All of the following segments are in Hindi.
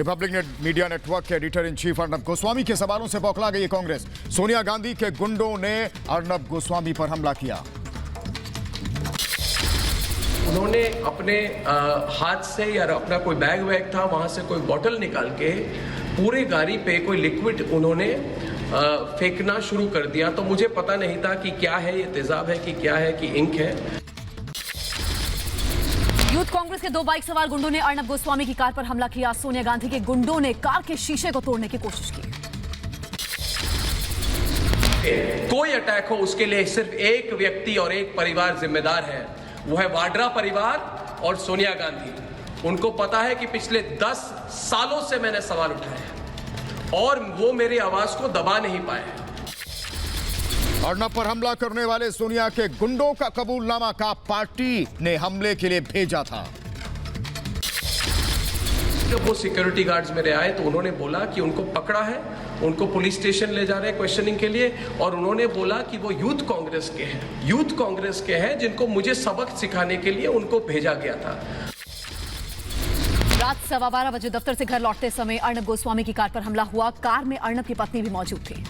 रिपब्लिक मीडिया नेटवर्क के editor in chief Arnab Goswami के सवालों से बौखला गई कांग्रेस। सोनिया गांधी के गुंडों ने अर्नब गोस्वामी पर हमला किया। उन्होंने अपने हाथ से या अपना कोई बैग वैग था वहां से कोई बोतल निकाल के पूरे गाड़ी पे कोई लिक्विड उन्होंने फेंकना शुरू कर दिया। तो मुझे पता नहीं था कि क्या है, ये तेजाब है कि क्या है कि इंक है। यूथ कांग्रेस के 2 बाइक सवार गुंडों ने अर्नब गोस्वामी की कार पर हमला किया। सोनिया गांधी के गुंडों ने कार के शीशे को तोड़ने की कोशिश की। कोई अटैक हो उसके लिए सिर्फ एक व्यक्ति और एक परिवार जिम्मेदार है, वो है वाड्रा परिवार और सोनिया गांधी। उनको पता है कि पिछले 10 सालों से मैंने सवाल उठाए और वो मेरी आवाज को दबा नहीं पाए। अर्नब पर हमला करने वाले सोनिया के गुंडों का कबूलनामा का पार्टी ने हमले के लिए भेजा था। जब वो सिक्योरिटी गार्ड्स मेरे आए तो उन्होंने बोला कि उनको पकड़ा है, उनको पुलिस स्टेशन ले जा रहे हैं क्वेश्चनिंग के लिए, और उन्होंने बोला कि वो यूथ कांग्रेस के हैं, यूथ कांग्रेस के हैं जिनको मुझे सबक सिखाने के लिए उनको भेजा गया था। रात 12:15 बजे दफ्तर से घर लौटते समय अर्नब गोस्वामी की कार पर हमला हुआ। कार में अर्नब की पत्नी भी मौजूद थी।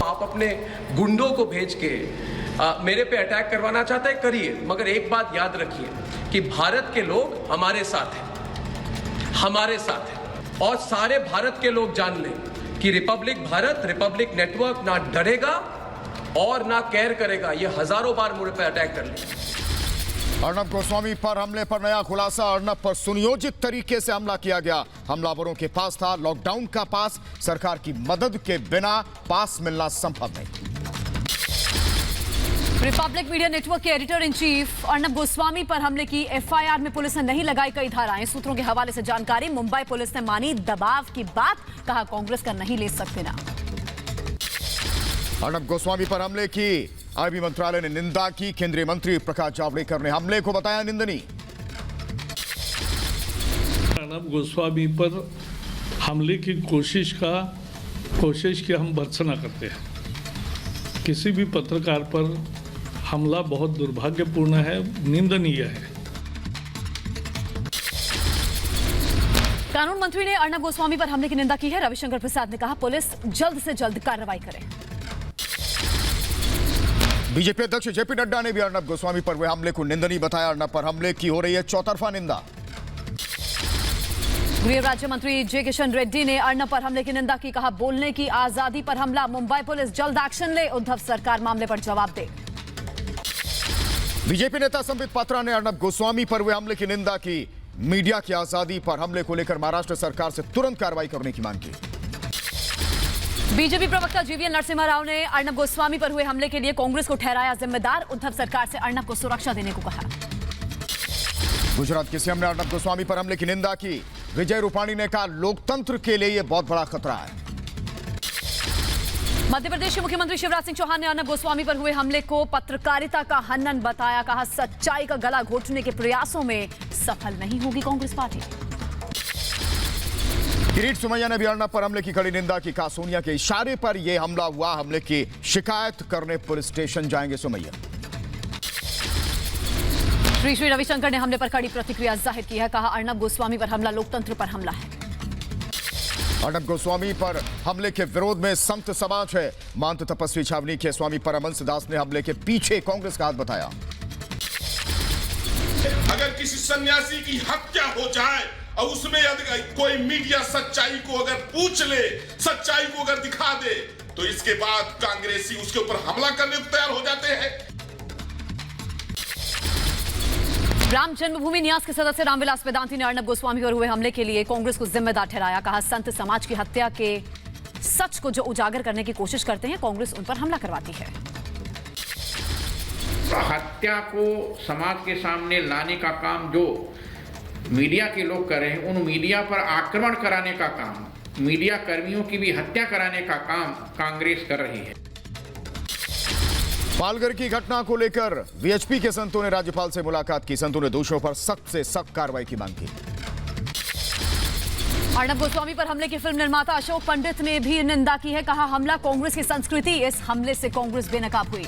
आप अपने गुंडों को भेज के मेरे पे अटैक करवाना चाहते हैं, करिए, मगर एक बात याद रखिए कि भारत के लोग हमारे साथ हैं, हमारे साथ हैं, और सारे भारत के लोग जान लें कि रिपब्लिक भारत, रिपब्लिक नेटवर्क ना डरेगा और ना केयर करेगा। ये हजारों बार मुझ पे अटैक कर ले। अर्नब गोस्वामी पर हमले पर नया खुलासा। अर्नब पर सुनियोजित तरीके से हमला किया गया। हमलावरों के पास था लॉकडाउन का पास। सरकार की मदद के बिना पास मिलना संभव नहीं। रिपब्लिक मीडिया नेटवर्क के editor in chief Arnab Goswami पर हमले की एफआईआर में पुलिस ने नहीं लगाई कई धाराएं। सूत्रों के हवाले से जानकारी, मुंबई पुलिस ने मानी दबाव की बात, कहा कांग्रेस का नहीं ले सकते ना। अर्नब गोस्वामी पर हमले की आईबी मंत्रालय ने निंदा की। केंद्रीय मंत्री प्रकाश जावड़ेकर ने हमले को बताया निंदनीय। अर्नब गोस्वामी पर हमले की कोशिश की हम भर्त्सना करते हैं। किसी भी पत्रकार पर हमला बहुत दुर्भाग्यपूर्ण है, निंदनीय है। कानून मंत्री ने अर्नब गोस्वामी पर हमले की निंदा की है। रविशंकर प्रसाद ने कहा पुलिस जल्द से जल्द कार्रवाई करे। बीजेपी अध्यक्ष जेपी नड्डा ने भी अर्नब गोस्वामी पर हुए हमले को निंदनीय बताया। अर्नब पर हमले की हो रही है चौतरफा निंदा। गृह राज्य मंत्री जे किशन रेड्डी ने अर्नब पर हमले की निंदा की। कहा बोलने की आजादी पर हमला, मुंबई पुलिस जल्द एक्शन ले, उद्धव सरकार मामले पर जवाब दे। बीजेपी नेता संबित पात्रा ने अर्नब गोस्वामी पर हुए हमले की निंदा की। मीडिया की आजादी पर हमले को लेकर महाराष्ट्र सरकार से तुरंत कार्रवाई करने की मांग की। बीजेपी प्रवक्ता जीवीएल नरसिम्हा राव ने अर्नब गोस्वामी पर हुए हमले के लिए कांग्रेस को ठहराया जिम्मेदार। उद्धव सरकार से अर्नब को सुरक्षा देने को कहा। गुजरात के सीएम ने अर्नब गोस्वामी पर हमले की निंदा की। विजय रूपाणी ने कहा लोकतंत्र के लिए यह बहुत बड़ा खतरा है। मध्य प्रदेश के मुख्यमंत्री शिवराज सिंह चौहान ने अर्नब गोस्वामी पर हुए हमले को पत्रकारिता का हनन बताया। कहा सच्चाई का गला घोटने के प्रयासों में सफल नहीं होगी कांग्रेस पार्टी। किरीट सोमैया ने भी अर्नब पर हमले की कड़ी निंदा की। कहा सोनिया के इशारे पर यह हमला हुआ। हमले की शिकायत करने पुलिस स्टेशन जाएंगे सोमैया। श्री रविशंकर ने हमले पर कड़ी प्रतिक्रिया जाहिर की है। कहा अर्नब गोस्वामी पर हमला लोकतंत्र पर हमला है। अर्नब गोस्वामी पर हमले के विरोध में संत समाज है। महंत तपस्वी छावनी के स्वामी परमहंस दास ने हमले के पीछे कांग्रेस का हाथ बताया। अगर किसी सन्यासी की हत्या हो जाए और उसमें यदि कोई मीडिया सच्चाई को अगर पूछ ले, सच्चाई को अगर दिखा दे, तो इसके बाद कांग्रेसी उसके ऊपर हमला करने को तैयार हो जाते हैं। राम जन्मभूमि न्यास के सदस्य रामविलास वेदांती ने अर्नब गोस्वामी पर हुए हमले के लिए कांग्रेस को जिम्मेदार ठहराया। कहा संत समाज की हत्या के सच को जो उजागर करने की कोशिश करते हैं कांग्रेस उन पर हमला करवाती है। हत्या को समाज के सामने लाने का काम जो मीडिया के लोग कर रहे हैं, उन मीडिया पर आक्रमण कराने का काम, मीडिया कर्मियों की भी हत्या कराने का काम कांग्रेस कर रही है। पालघर की घटना को लेकर वीएचपी के संतों ने राज्यपाल से मुलाकात की। संतों ने दोषियों पर सख्त से सख्त कार्रवाई की मांग की। अर्नब गोस्वामी पर हमले की फिल्म निर्माता अशोक पंडित ने भी निंदा की है। कहा हमला कांग्रेस की संस्कृति, इस हमले से कांग्रेस बेनकाब हुई।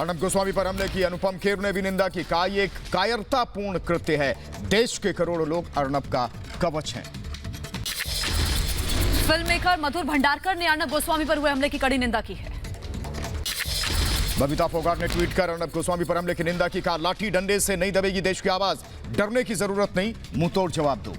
अर्नब गोस्वामी पर हमले की अनुपम खेर ने भी निंदा की। कहा यह एक कायरतापूर्ण कृत्य है। देश के करोड़ों लोग अर्नब का कवच हैं। फिल्म मेकर मधुर भंडारकर ने अर्नब गोस्वामी पर हुए हमले की कड़ी निंदा की है। बबीता फोगाट ने ट्वीट कर अर्नब गोस्वामी पर हमले की निंदा की। कहा लाठी डंडे से नहीं दबेगी देश की आवाज, डरने की जरूरत नहीं, मुंहतोड़ जवाब दो।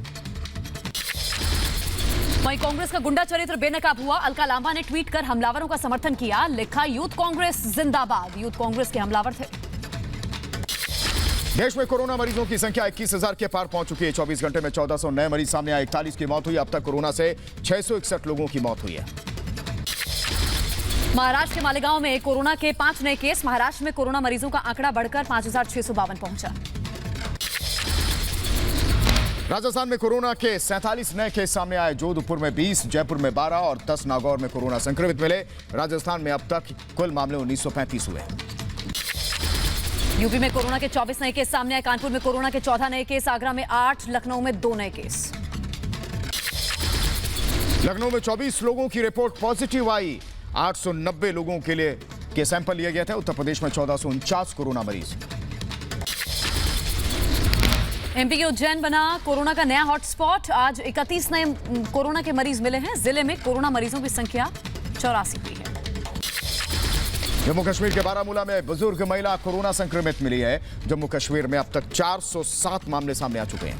वहीं कांग्रेस का गुंडा चरित्र बेनकाब हुआ। अलका लांबा ने ट्वीट कर हमलावरों का समर्थन किया। लिखा यूथ कांग्रेस जिंदाबाद। यूथ कांग्रेस के हमलावर थे। देश में कोरोना मरीजों की संख्या 21,000 के पार पहुंच चुकी है। 24 घंटे में 1400 नए मरीज सामने आए। 41 की मौत हुई। अब तक कोरोना से 661 लोगों की मौत हुई है। महाराष्ट्र के मालेगांव में कोरोना के 5 नए केस। महाराष्ट्र में कोरोना मरीजों का आंकड़ा बढ़कर 5,652 पहुंचा। राजस्थान में कोरोना के 47 नए केस सामने आए। जोधपुर में 20, जयपुर में 12 और 10 नागौर में कोरोना संक्रमित मिले। राजस्थान में अब तक कुल मामले 1935 हुए। यूपी में कोरोना के 24 नए केस सामने आए। कानपुर में कोरोना के 14 नए केस। आगरा में 8, लखनऊ में 2 नए केस। लखनऊ में 24 लोगों की रिपोर्ट पॉजिटिव आई। 890 लोगों के लिए के सैंपल लिए गए थे। उत्तर प्रदेश में 1449 कोरोना मरीज। एमपी के उज्जैन बना कोरोना का नया हॉटस्पॉट। आज 31 नए कोरोना के मरीज मिले हैं। जिले में कोरोना मरीजों की संख्या 84 हुई है। जम्मू कश्मीर के बारामूला में बुजुर्ग महिला कोरोना संक्रमित मिली है। जम्मू कश्मीर में अब तक 407 मामले सामने आ चुके हैं।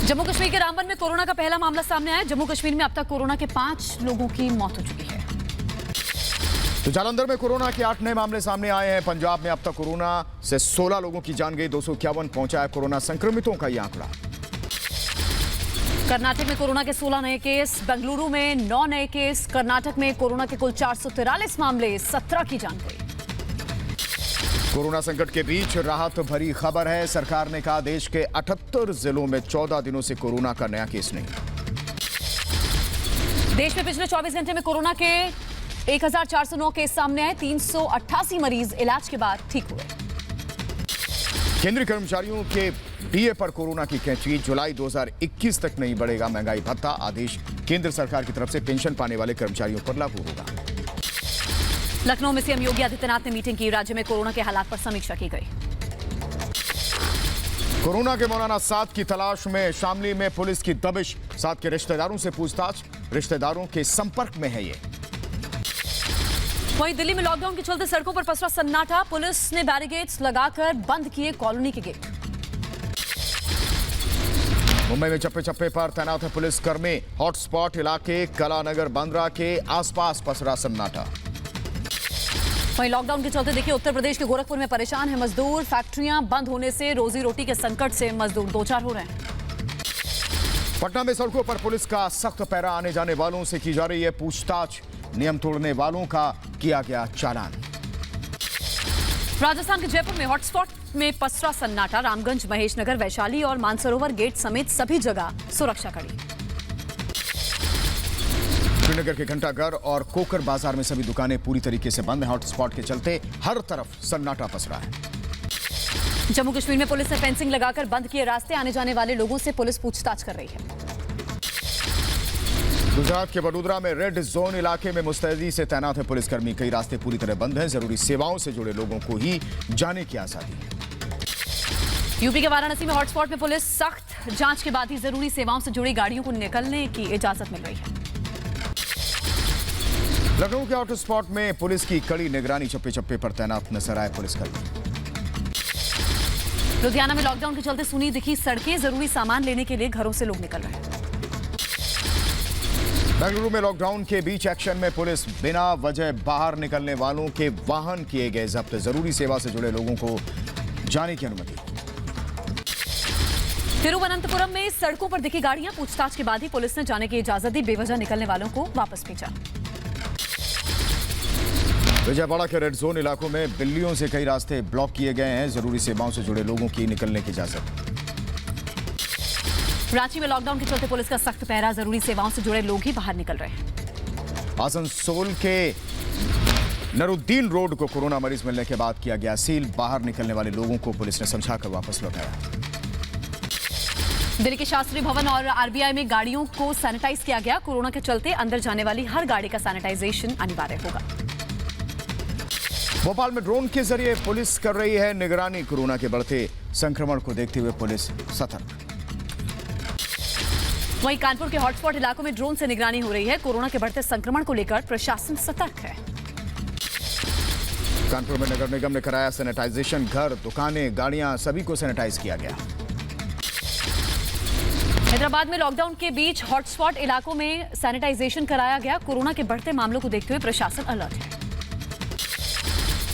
जम्मू कश्मीर के रामबन में कोरोना का पहला मामला सामने आया। जम्मू कश्मीर में अब तक कोरोना के 5 लोगों की मौत हो चुकी है। तो जालंधर में कोरोना के 8 नए मामले सामने आए हैं। पंजाब में अब तक कोरोना से 16 लोगों की जान गई। 251 पहुंचा है कोरोना संक्रमितों का यह आंकड़ा। कर्नाटक में कोरोना के 16 नए केस। बेंगलुरु में 9 नए केस। कर्नाटक में कोरोना के कुल 443 मामले, 17 की जान गई। कोरोना संकट के बीच राहत भरी खबर है। सरकार ने कहा देश के 78 जिलों में 14 दिनों से कोरोना का नया केस नहीं। देश में पिछले 24 घंटे में कोरोना के 1409 केस सामने आए। 388 मरीज इलाज के बाद ठीक हुए। केंद्रीय कर्मचारियों के डीए पर कोरोना की कैंची। जुलाई 2021 तक नहीं बढ़ेगा महंगाई भत्ता। आदेश केंद्र सरकार की तरफ से पेंशन पाने वाले कर्मचारियों पर लागू होगा। लखनऊ में सीएम योगी आदित्यनाथ ने मीटिंग की। राज्य में कोरोना के हालात पर समीक्षा की गई। कोरोना के मौलाना साद की तलाश में शामली में पुलिस की दबिश। साद के रिश्तेदारों से पूछताछ। रिश्तेदारों के संपर्क में है ये। वहीं दिल्ली में लॉकडाउन के चलते सड़कों पर पसरा सन्नाटा। पुलिस ने बैरिकेड्स लगाकर बंद किए कॉलोनी के गेट। मुंबई में चप्पे चप्पे पर तैनात है पुलिस कर्मी। हॉटस्पॉट इलाके कलानगर बांद्रा के आसपास पसरा सन्नाटा। वहीं लॉकडाउन के चलते देखिए उत्तर प्रदेश के गोरखपुर में परेशान है मजदूर। फैक्ट्रियां बंद होने से रोजी रोटी के संकट से मजदूर दो चार हो रहे हैं। पटना में सड़कों पर पुलिस का सख्त पैरा। आने जाने वालों से की जा रही है पूछताछ। नियम तोड़ने वालों का किया गया चालान। राजस्थान के जयपुर में हॉटस्पॉट में पसरा सन्नाटा। रामगंज, महेशनगर, वैशाली और मानसरोवर गेट समेत सभी जगह सुरक्षा कड़ी। श्रीनगर के घंटाघर और कोकर बाजार में सभी दुकानें पूरी तरीके से बंद हैं। हॉटस्पॉट के चलते हर तरफ सन्नाटा पसरा है। जम्मू कश्मीर में पुलिस ने फेंसिंग लगाकर बंद किए रास्ते। आने जाने वाले लोगों से पुलिस पूछताछ कर रही है। गुजरात के वडोदरा में रेड जोन इलाके में मुस्तैदी से तैनात है पुलिसकर्मी। कई रास्ते पूरी तरह बंद हैं। जरूरी सेवाओं से जुड़े लोगों को ही जाने की आजादी। यूपी के वाराणसी में हॉटस्पॉट में पुलिस सख्त जांच के बाद ही जरूरी सेवाओं से जुड़ी गाड़ियों को निकलने की इजाजत मिल रही है। लखनऊ के हॉटस्पॉट में पुलिस की कड़ी निगरानी। चप्पे चप्पे पर तैनात नजर आए पुलिसकर्मी। लुधियाना में लॉकडाउन के चलते सुनी दिखी सड़कें। जरूरी सामान लेने के लिए घरों से लोग निकल रहे हैं। बेंगलुरु में लॉकडाउन के बीच एक्शन में पुलिस। बिना वजह बाहर निकलने वालों के वाहन किए गए जब्त। जरूरी सेवा से जुड़े लोगों को जाने की अनुमति। तिरुवनंतपुरम में सड़कों पर दिखी गाड़ियां। पूछताछ के बाद ही पुलिस ने जाने की इजाजत दी। बेवजह निकलने वालों को वापस भेजा। विजयवाड़ा के रेड जोन इलाकों में बिल्लियों से कई रास्ते ब्लॉक किए गए हैं। जरूरी सेवाओं से जुड़े लोगों की निकलने की इजाजत। रांची में लॉकडाउन के चलते पुलिस का सख्त पहरा। जरूरी सेवाओं से जुड़े लोग ही बाहर निकल रहे हैं। आसनसोल के नरुद्दीन रोड को कोरोना मरीज मिलने के बाद किया गया सील। बाहर निकलने वाले लोगों को पुलिस ने समझाकर वापस लौटाया। दिल्ली के शास्त्री भवन और आरबीआई में गाड़ियों को सैनिटाइज किया गया। कोरोना के चलते अंदर जाने वाली हर गाड़ी का सैनिटाइजेशन अनिवार्य होगा। भोपाल में ड्रोन के जरिए पुलिस कर रही है निगरानी। कोरोना के बढ़ते संक्रमण को देखते हुए पुलिस सतर्क। वहीं कानपुर के हॉटस्पॉट इलाकों में ड्रोन से निगरानी हो रही है। कोरोना के बढ़ते संक्रमण को लेकर प्रशासन सतर्क है। कानपुर में नगर निगम ने कराया सैनिटाइजेशन। घर, दुकानें, गाड़ियां सभी को सैनिटाइज किया गया। हैदराबाद में लॉकडाउन के बीच हॉटस्पॉट इलाकों में सैनिटाइजेशन कराया गया। कोरोना के बढ़ते मामलों को देखते हुए प्रशासन अलर्ट है।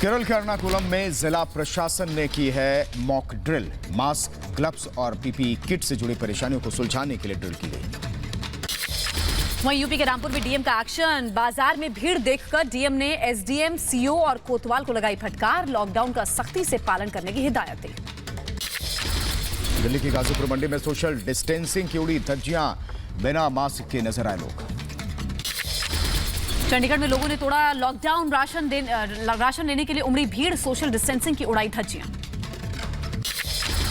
केरल के एर्नाकुलम में जिला प्रशासन ने की है मॉक ड्रिल। मास्क, ग्लव्स और पीपीई किट से जुड़ी परेशानियों को सुलझाने के लिए ड्रिल की गई। वहीं यूपी के रामपुर में डीएम का एक्शन। बाजार में भीड़ देखकर डीएम ने एसडीएम, सीओ और कोतवाल को लगाई फटकार। लॉकडाउन का सख्ती से पालन करने की हिदायत दी। दिल्ली की गाजीपुर मंडी में सोशल डिस्टेंसिंग की उड़ी धज्जियां। बिना मास्क के नजर आए लोग। चंडीगढ़ में लोगों ने तोड़ा लॉकडाउन। राशन लेने के लिए उमड़ी भीड़। सोशल डिस्टेंसिंग की उड़ाई धज्जियां।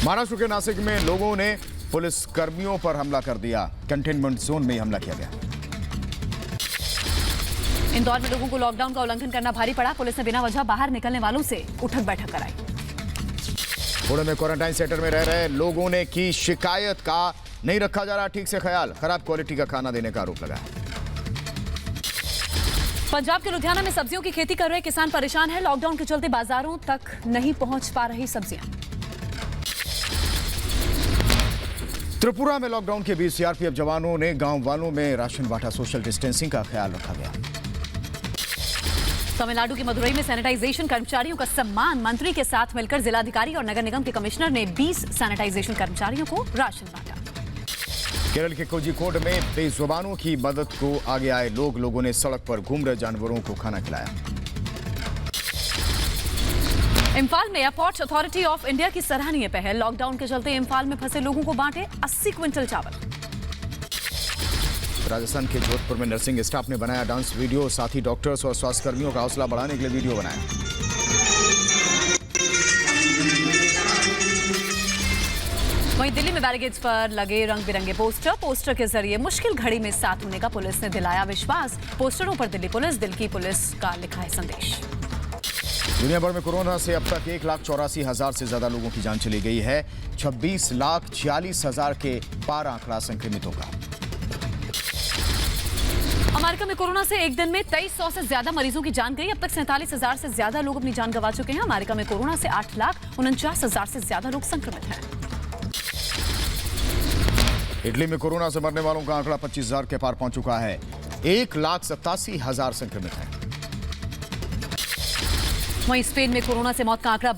महाराष्ट्र के नासिक में लोगों ने पुलिस कर्मियों पर हमला कर दिया। कंटेनमेंट जोन में ही हमला किया गया। इंदौर में लोगों को लॉकडाउन का उल्लंघन करना भारी पड़ा। पुलिस ने बिना वजह बाहर निकलने वालों से उठक बैठक कराई। पुणे में क्वारंटाइन सेंटर में रह रहे लोगों ने की शिकायत। का नहीं रखा जा रहा ठीक से ख्याल। खराब क्वालिटी का खाना देने का आरोप लगाया। पंजाब के लुधियाना में सब्जियों की खेती कर रहे किसान परेशान है। लॉकडाउन के चलते बाजारों तक नहीं पहुंच पा रही सब्जियां। त्रिपुरा में लॉकडाउन के बीच सीआरपीएफ जवानों ने गांव वालों में राशन बांटा। सोशल डिस्टेंसिंग का ख्याल रखा गया। तमिलनाडु की मदुरई में सैनिटाइजेशन कर्मचारियों का सम्मान। मंत्री के साथ मिलकर जिलाधिकारी और नगर निगम के कमिश्नर ने 20 सैनिटाइजेशन कर्मचारियों को राशन बांटा। केरल के कोझिकोड में बेजुबानों की मदद को आगे आए लोगों ने सड़क पर घूम रहे जानवरों को खाना खिलाया। इम्फाल में एयरपोर्ट अथॉरिटी ऑफ इंडिया की सराहनीय पहल। लॉकडाउन के चलते इम्फाल में फंसे लोगों को बांटे 80 क्विंटल चावल। राजस्थान के जोधपुर में नर्सिंग स्टाफ ने बनाया डांस वीडियो। साथ ही डॉक्टर्स और स्वास्थ्य कर्मियों का हौसला बढ़ाने के लिए वीडियो बनाया। वहीं दिल्ली में बैरिकेड्स पर लगे रंग बिरंगे पोस्टर के जरिए मुश्किल घड़ी में साथ होने का पुलिस ने दिलाया विश्वास। पोस्टरों पर दिल्ली पुलिस, दिल की पुलिस का लिखा है संदेश। दुनिया भर में कोरोना से अब तक 1,84,000 से ज्यादा लोगों की जान चली गई है। 26,46,000 के पार आंकड़ा संक्रमितों का। अमेरिका में कोरोना से एक दिन में 2300 से ज्यादा मरीजों की जान गई। अब तक 47,000 से ज्यादा लोग अपनी जान गंवा चुके हैं। अमेरिका में कोरोना से 8,49,000 से ज्यादा लोग संक्रमित हैं। इटली में कोरोना से मरने वालों का आंकड़ा 25,000 के पार पहुंच चुका है। 1,87,000 संक्रमित हैं। वहीं स्पेन में कोरोना से मौत का आंकड़ा